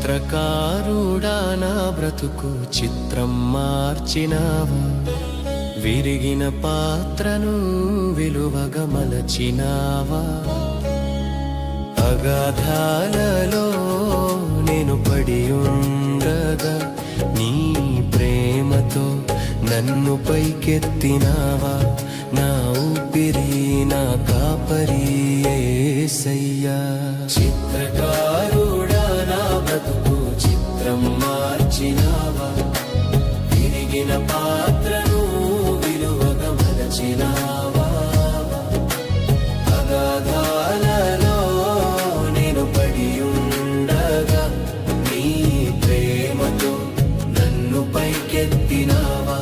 చిత్రకారుడా నా బ్రతుకు చిత్రం మార్చినావా, విరిగిన పాత్రను విలువగా మలచినావా. అగాధాలలో నేను పడి ఉండగా నీ ప్రేమతో నన్ను పైకెత్తినావా. నా ఊపిరి నా కాపరి యేసయ్యా. చిత్రకారుడా నా బ్రతుకు చిత్రం మార్చినావా, విరిగిన పాత్రను విలువగా మలచినావా. అగాధాలలో నేను పడి ఉండగా నీ ప్రేమతో నన్ను పైకెత్తినావా.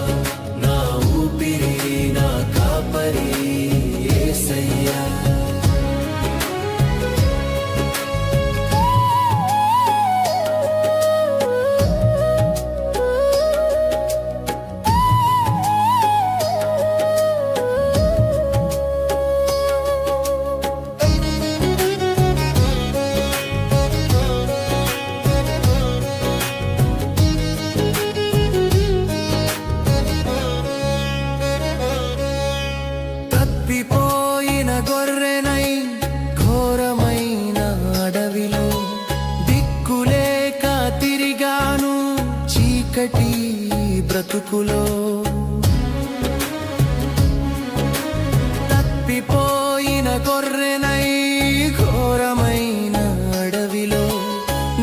నా ఊపిరి నా కాపరి యేసయ్యా. తప్పిపోయిన గొర్రెనై ఘోరమైన అడవిలో దిక్కులేక తిరిగాను చీకటి బ్రతుకులో. తప్పిపోయిన గొర్రెనై ఘోరమైన అడవిలో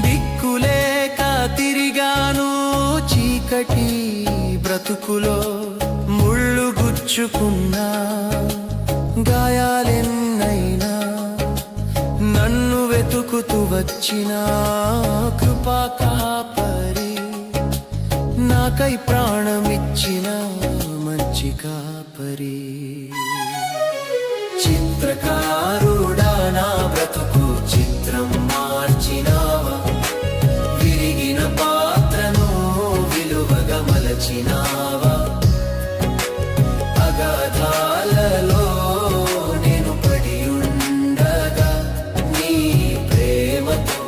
దిక్కులేక తిరిగాను చీకటి బ్రతుకులో. ముళ్ళు గుచ్చుకున్నా గాయాలెన్నైనా నన్ను వెతుకుతూ వచ్చిన కృపా కాపరి, నాకై ప్రాణమిచ్చిన మంచి కాపరి. చిత్రకారుడా నా బ్రతుకు చిత్రం మార్చినావా, విరిగిన పాత్రను విలువగా మలచినావా. అగాధాలలో నేను పడి ఉండగా నీ ప్రేమతో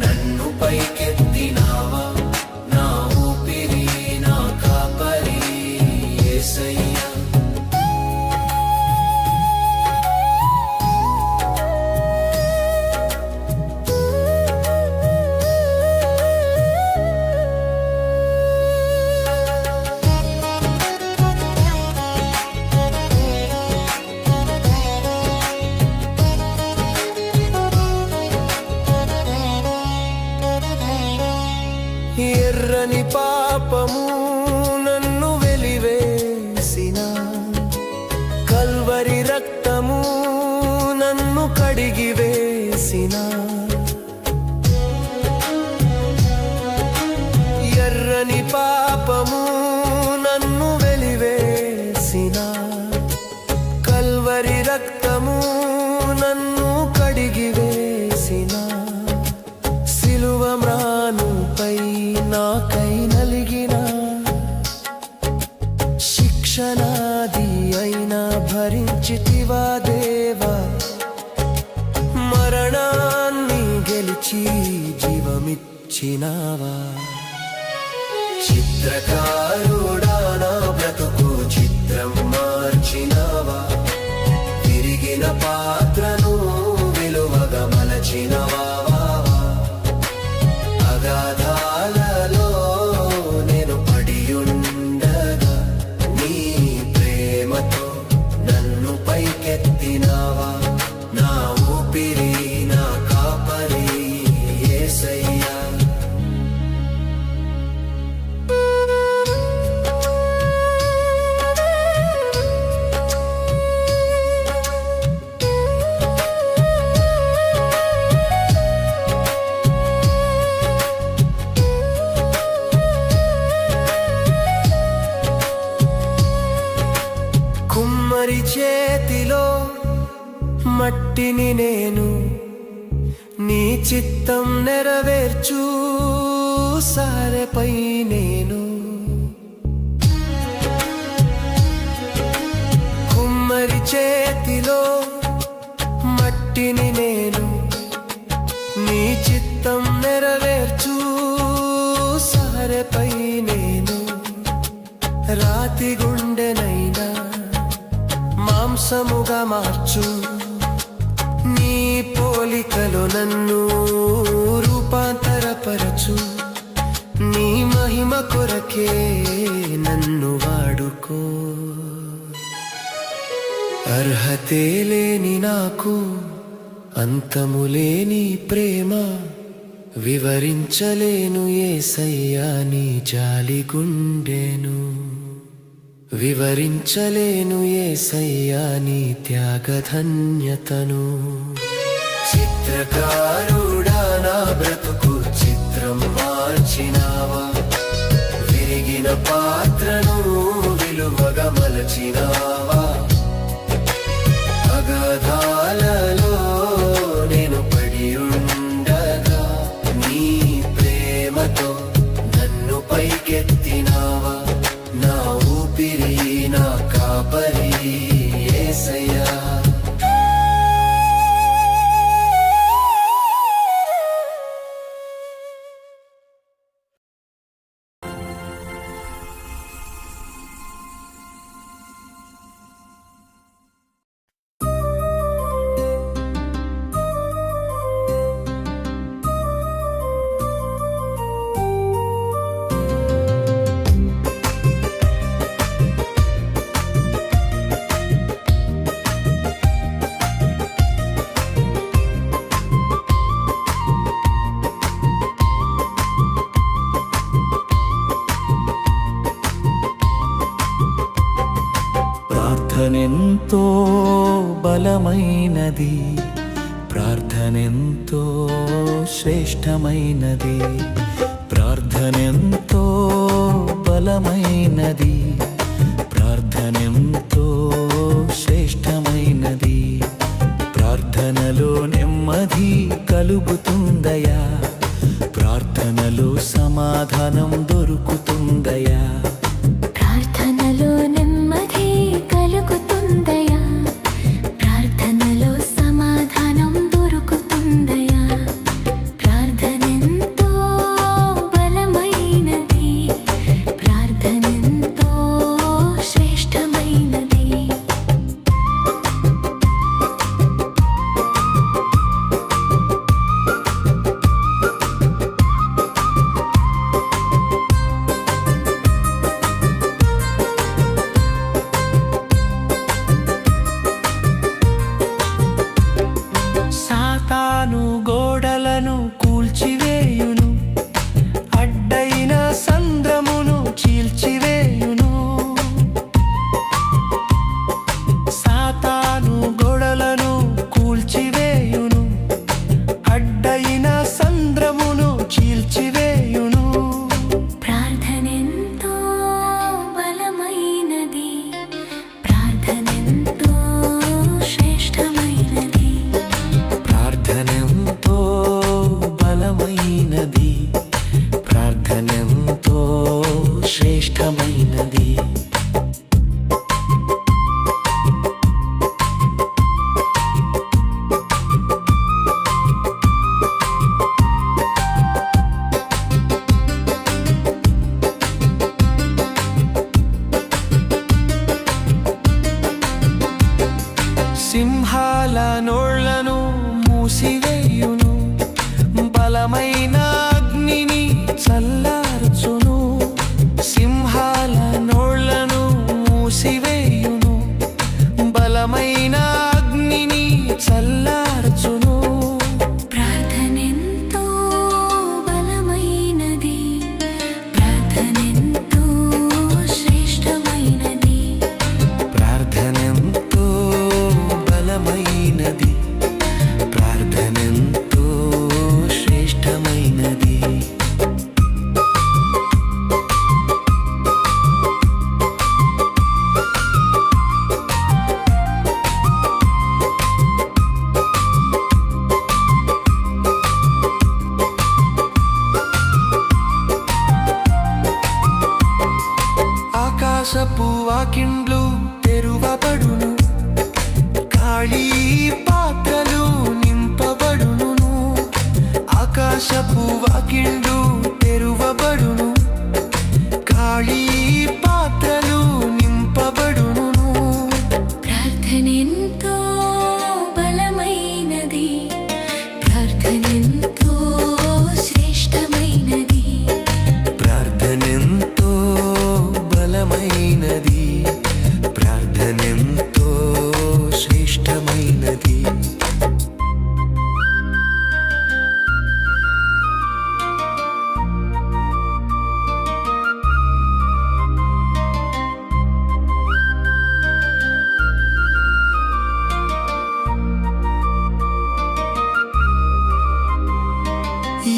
నన్ను పైకెత్తినావా. నా ఊపిరి నా కాపరి యేసయ్యా. ఎర్రని పాపము నన్ను వెలివేసిన కల్వరి రక్తము నన్ను కడిగి వేసిన. ఎర్రని పాపము నన్ను వెలివేసిన కల్వరి రక్తము నన్ను కడిగి వేసిన. సిలువ మ్రానుపై నాకై నలిగిన శిక్షనాది అయినా భరించితివా దేవా. మరణాన్ని గెలిచి జీవమిచ్చినావా. చిత్రకారుడా నా బ్రతుకు చిత్రం మార్చినావా, విరిగిన పాత్రను విలువగా మలచినవా. అగాధాలలో నేను పడి ఉండగా నీ ప్రేమతో నన్ను పైకెత్తినావా. నా ఊపిరి నా కాపరి యేసయ్యా. కుమ్మరి చేతిలో మట్టిని నేను నీ చిత్తం నెరవేర్చు సారెపై నేను. కుమ్మరి చేతిలో మట్టిని నేను నీ చిత్తం నెరవేర్చు గుండెపై నేను రాతి గుండెనైనా మాంసముగా మార్చు నీ పోలికలో నన్ను రూపాంతరపరచు నీ మహిమ కొరకే నన్ను వాడుకో అర్హతే లేని నాకు అంతములేని ప్రేమ వివరించలేను యేసయ్యా నీ జాలి గుండెను వివరించలేను యేసయ్యా నీ త్యాగధన్యతను చిత్రకారుడా నా బ్రతుకు చిత్రం మార్చినావా విరిగిన పాత్రను విలువగా మలచినావా అగాధాలలో నేను పడి ఉండగా నీ ప్రేమతో నన్ను పైకెత్తినావా నా ఊపిరి నా కాపరి యేసయ్యా ప్రార్థనెంతో బలమైనది ప్రార్థనెంతో శ్రేష్టమైనది ప్రార్థనెంతో బలమైనది ప్రార్థనెంతో శ్రేష్టమైనది ప్రార్థనలో నెమ్మది కలుగుతుందయా ప్రార్థనలో సమాధానం దొరుకుతుందయా ప్రార్థనలో నెమ్మది కలుగుతుందయా ప్రార్థనలో సమాధానం దొరుకుతుందయా ప్రార్థనెంతో బలమైనది ప్రార్థనెంతో శ్రేష్టమైనది సాతాను గోడలను కూల్చివేయును అడ్డైన సంద్రమును చీల్చివేయును సాతాను గోడలను కూల్చివేయును అడ్డైన సంద్రమును చీల్చివేయును ప్రార్థనెంతో బలమైనది ప్రార్థనెంతో శ్రేష్టమైనది ప్రార్థనెంతో బలమైనది ప్రార్థనెంతో శ్రేష్టమైనది సింహాల నోళ్లను మూసివేయును బలమైన అగ్నిని చల్లార్చును సింహాల నోళ్లను మూసివేయును బలమైన అగ్నిని చల్లార్చును ప్రార్థనెంతో బలమైనది ప్రార్థనెంతో శ్రేష్టమైనది ప్రార్థనెంతో బలమైనది ప్రార్థనెంతో శ్రేష్టమైనది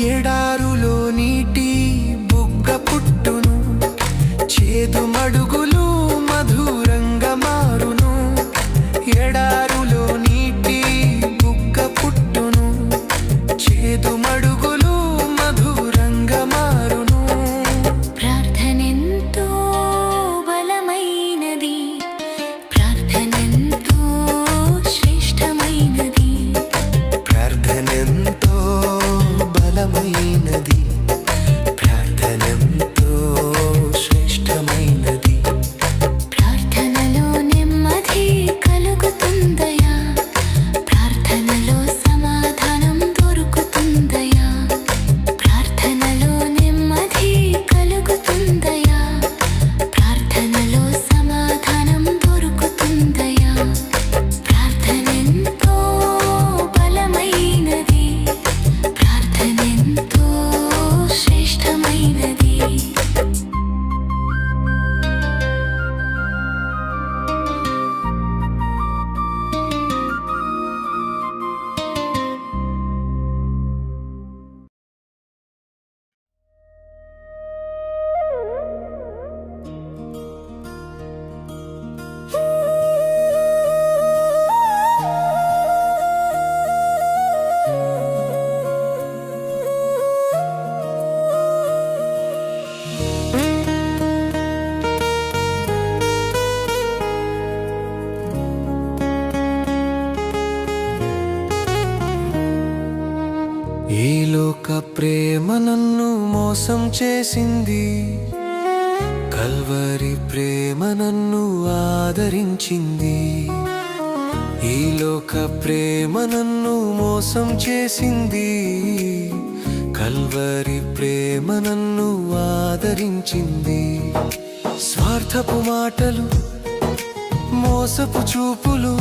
ఎడారులో నీటి బుగ్గ పుట్టును, చేదు మడుగులు మధురంగా మారును. ఎడారులో నీటి బుగ్గ పుట్టును, చేదు మడుగులు మధురంగా మారును. ప్రార్థనెంతో బలమైనది, ప్రార్థనెంతో శ్రేష్టమైనది. ప్రార్థనెంతో బలమైనది, ప్రార్థనెంతో శ్రేష్టమైనది. ప్రార్థనలో నెమ్మది కలుగుతుందయా, ప్రార్థనలో సమాధానం దొరుకుతుందయా. ప్రార్థనలో నెమ్మది కలుగుతుందయా, ప్రార్థనలో సమాధానం దొరుకుతుందయా. ప్రార్థనెంతో బలమైనది, ప్రార్థనెంతో శ్రేష్టమైనది. ఈ లోక ప్రేమ నన్ను మోసం చేసింది, కల్వరి ప్రేమ నన్ను ఆదరించింది. ఈ లోక ప్రేమ నన్ను మోసం చేసింది, కల్వరి ప్రేమ నన్ను ఆదరించింది. స్వార్థపు మాటలు, మోసపు చూపులు,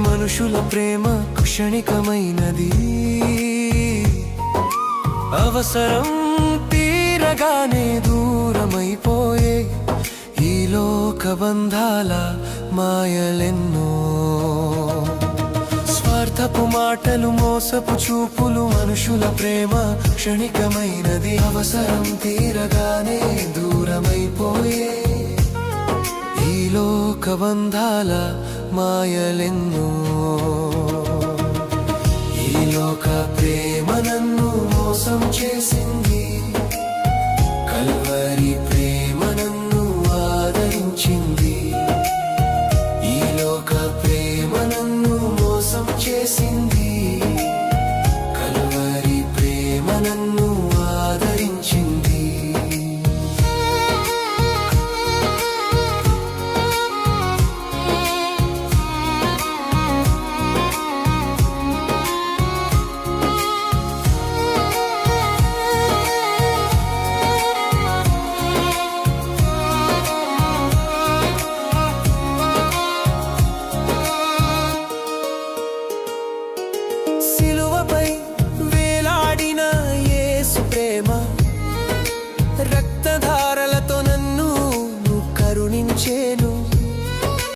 మనుషుల ప్రేమ క్షణికమైనది. అవసరం తీరగానే దూరమైపోయే ఈ లోక బంధాల మాయలెన్నో. స్వార్థపు మాటలు, మోసపు చూపులు, మనుషుల ప్రేమ క్షణికమైనది. అవసరం తీరగానే దూరమైపోయే ఈ లోక బంధాల మాయలెన్నో. ఈ లోక ప్రేమ నన్ను మోసం చేసి